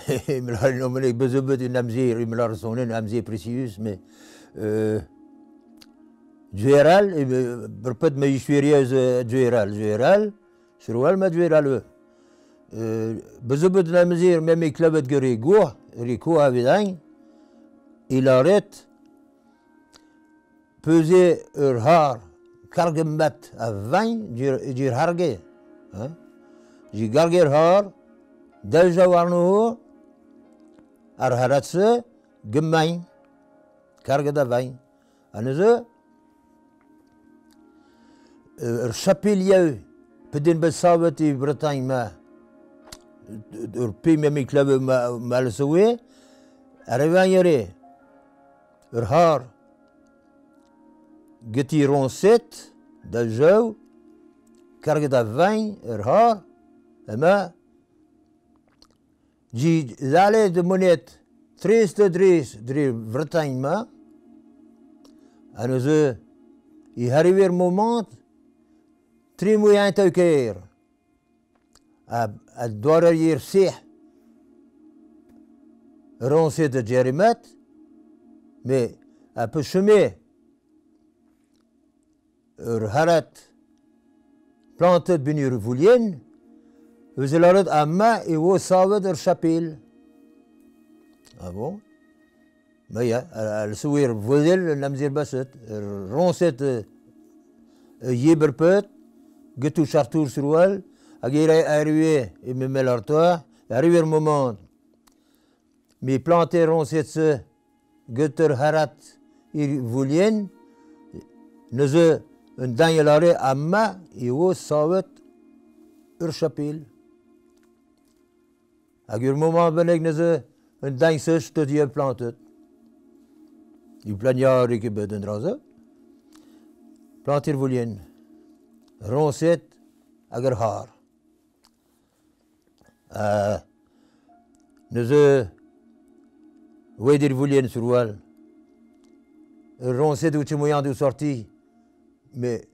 Ik bezobet in Amzeer, in Larson, in Amzeer precies, mais Jueral, peut-être mais serieus Jueral, Surwal ma Jueral. Bezobet in Amzeer, même ik klabet Rico avidain, il arrête, peser haar, kargemat à 20, dir harge, j'ai garger haar, déjà warno, Arharatse, gemein, karge da 20. En ze, chapelier, pedin besawet in Bretagne, ma, P même club mal soué, arrivant haar, getiron 7, de jou, karge da 20, haar, et ma, die zale de monnaie, 3 Bretagne, ma, en ze, il arrive un moment, très moyen te keer, à doire hier sih, roncer de Jerimet, mais à peu chemin, harat, planté benir voulien, vous allez à ma et vous savez de chapelle. Ah bon? Mais elle souhait voiselle, l'amzir basset, roncet yeberpet, getou chartour sur elle, arrivé et me met l'artois, arrivé un moment, mais planté roncet se, getter harat, il voulien, ne se, un danielare à ma et vous savez de chapelle. À un moment, ben ik un danseur te die planté. Il plania que beden draze. Planter voulien. Roncet agar haar. Ne weidir voulien sur wal. Roncet où tu moyen de sortir. Mais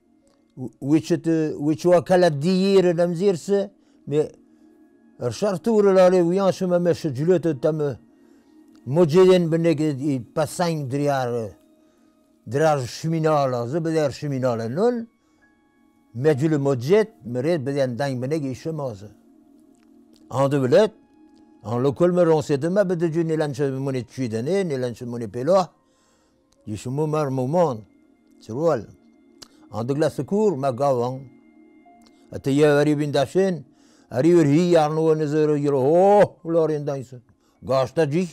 which wa kala dier namzir se, mais Chartour lare wian shuma mesh julet tam mojeden benek passain drar cheminal zebeder cheminal non medjule mojet meret beden dain benek chemoz en de belet en local me ronse de ma bede june lanche monet chuidane ne lanche monet pelo yishmo mar moment surwal en de glace cour ma gawang ataya arrivin dachen arriver hier Arno en ze oh Loren danse gasta ji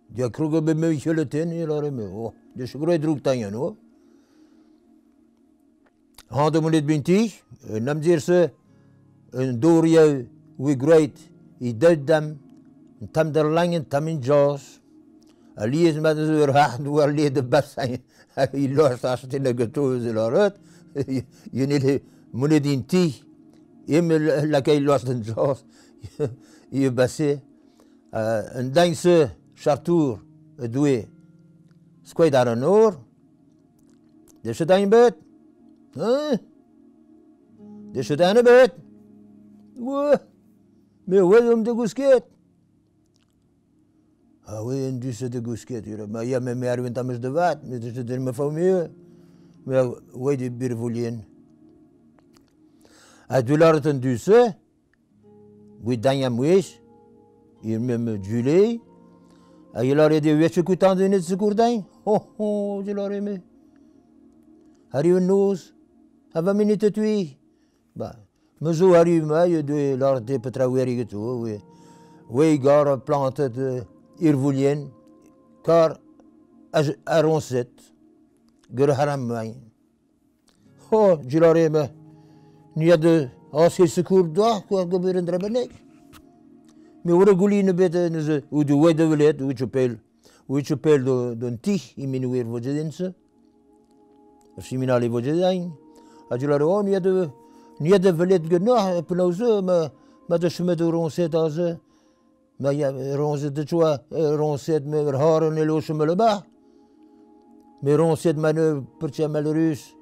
dia kruge be me cheleten Loren me oh de shugre druk tanyan oh hande monet binti namzir se een doria we great I dam tam der langen tam in jos ali is met ze ha nu ali de bassin I lost as in de getoze Loret je niet monet inti laquelle lost den jos, il est passé un danse chartour doué, squid à un or, de chez un bête, de chez un bête, ouais, mais ouais, homme de gousquette. Ah oui, un duce de gousquette, il y a même un tamis de vat, mais je te me fais mieux, mais ouais, des birvoulien. À du l'art du se, oui, dans wish, il me julé, il aurait dit, oui, je coûte en donner de secours d'un, oh, je l'aurais aimé. Arrive nous, à 20 minutes tu bah, mais je arrive, mais de l'art de Petraoueri et tout, oui, gare plante de Irvoulien, car à Roncet, Gurharam, oh, je l'aurais aimé. Niet de als je secours daar kwam gebeuren drabenek. Me worden guline beten ze hoe de wede wilet hoe je pel don tich in mijn weer voor dense. Seminale voor zijn. Als je laat on niet de wilet genoeg penauze maar de chemin de roncet als maar ja roncet de choix roncet met haar en losse me là-bas. Mais roncet manu perche malheureux.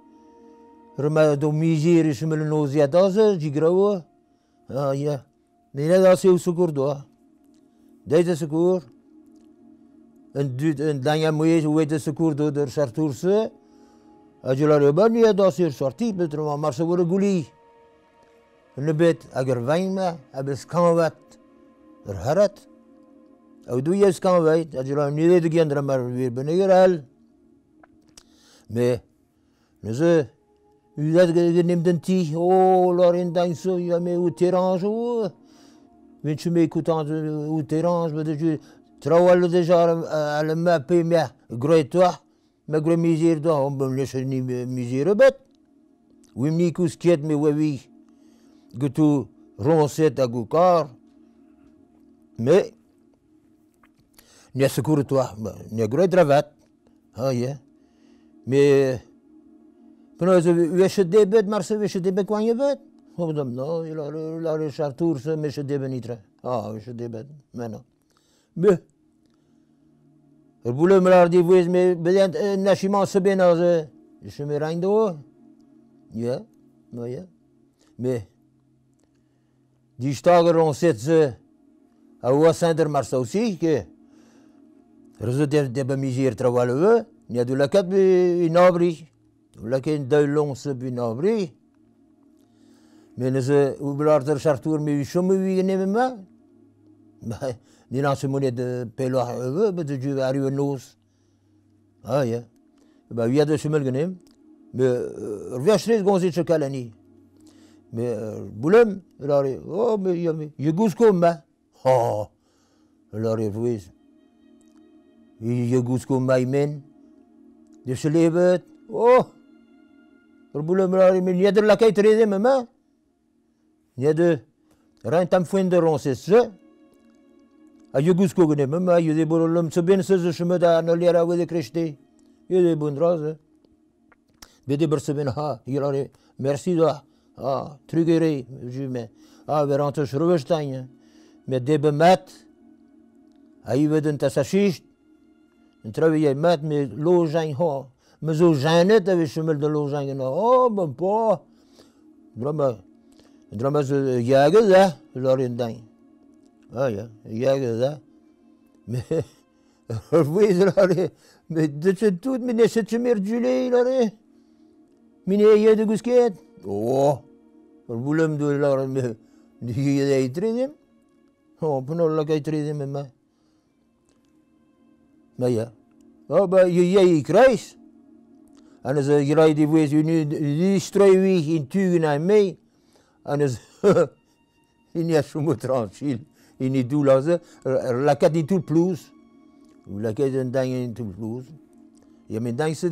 Rema do misère je me le nausea dans je grawe ah ja Mais là, c'est au secours d'où? Deze secours. Een danya moeis, hoe heet de secours de Sartourse? Als je là ben niet dat ze sorti, beter maar ze worden guli. Een bed, ager wijnma, hebben skanwat, harat. Hoe doe je skanwat? Als je là niet de kinderen maar weer beneden. Maar, ze, u dat neemt een tii, oh, Lorin danso, ja me u terrange, oh. Wenn je m'écoutes u terrange, beter je travaille déjà à la map, mais gros toi. Maar ik misère daar, om een niet misère bet. We niet kuskiet me we getu ronset à goukar. Mais ne secours toi, ne gros dravat. Ah ja. Mais pendant we se debet, maar se we se debet quand je bet. Oh dan no, il a le chartour se me se debet niet. Ah, we se debet. Maintenant. Mais er boelen me die wees me bedient national se ben als je me rein door. Ja, nou ja. Maar die stager on zet ze à Wassander maar zo zie que er de bemiser travailler we. Ni de la cat in abri. La ken de long se bin abri. Men ze u blarder chartour me chome wie nemen ma. Die naast moet de pelo hebben, de juwe arrive noos. Ah ja. Bah wie de chemel genem. Mais verstrees gon zit kalani. Mais boulem, lari, oh mais je gouskom ma. Oh. Lari vuis. Je gouskom mai men. De slebet. Oh. Boulem lari men je de la kait rede ma. Je de rein tam fuende ron c'est ça. Je gusko gene, maar je de borolum se ben se je me da no lera we de krishti. Je de bundraze. Be de berse ben ha, je merci da. Ah, trugere, je me. Ah, we rante schroverstein. Met de bemat. Hij we den tasachist. En travaille mat met login ha. Me zo janet dat we schmel de login na. Oh, ben pa. Drama ze jagen da, lorin dan. Ah ja, jagen dat. Maar wees er met dat je doet, meneer zet je meer jullie daar. Meneer je de gusket. Oh, er boelem door daar met die je treden. Oh, penola je treden met mij. Maar ja, oh, maar je krijgt. En als je rijdt die wees, je nu die struiweg in tugen naar mij. En als je niet zo moet tranquil. Il n'y a tout là, la quête est tout plus, ou la quête est dingue tout plus. Il y a mes dingues, c'est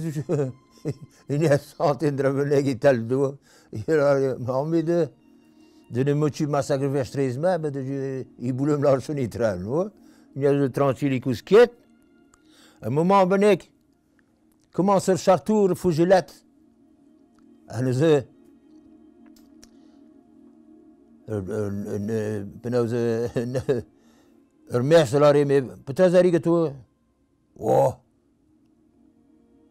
il y a centaines de revenus qui tal d'eau. Il y a mais de ne moitié massacre vers 13 mai, mais de il boule me l'argent nitral, non? Il y a de tranquille qui quitte. Un moment donné, commence le chartour, fougilette. Alors, meeste lari me petazari geto. Oh.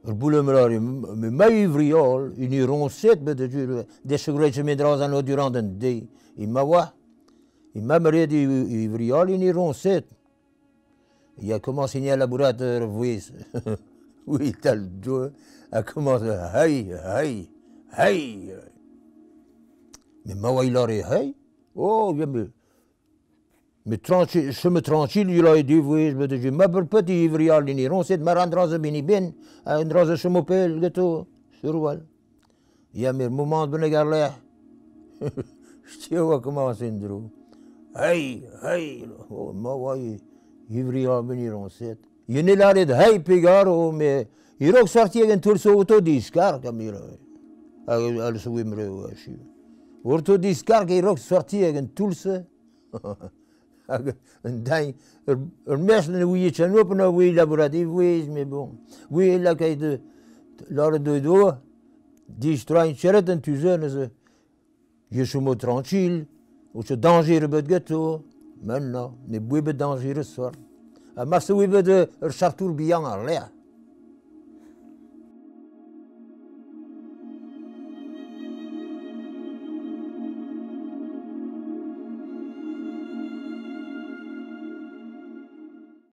Boule me lari me mai vriol in iron set be de jure de segreje me dras an durant den day. Il m'a wa. Il m'a maré di vriol in iron set. Il a commencé à laboratoire oui. Oui, tel do a commencé hey. Mais ma wa il lari hey. Oh, mais tranquille, je me tranquille, il a dit, oui, je me dis, ma petit ivrial, il on s'est marrant dans un binibin, un drase je m'appelle, gâteau, sur wall. Il y a mes moments de négarler. Je sais où commencer, Ndrou. Hey, oh, ma ouais, ivrial, venir on s'est. Il n'est là de hey, pégaro, mais il a sorti un tour sur autodiscar, comme il a. Elle se wimre, ouais, je Ortodiscar que rock sorti avec un tulse. Un dingue. Mers ne oui, tu n'as pas oui laboratif, oui, mais bon. Oui, là, qu'il de l'heure de dos, distrait une charrette, un tuzeuse. Je suis mot tranquille, ou je danger de gâteau. Maintenant, mais oui, danger le soir. À Marseille, oui, de chartour bien en l'air.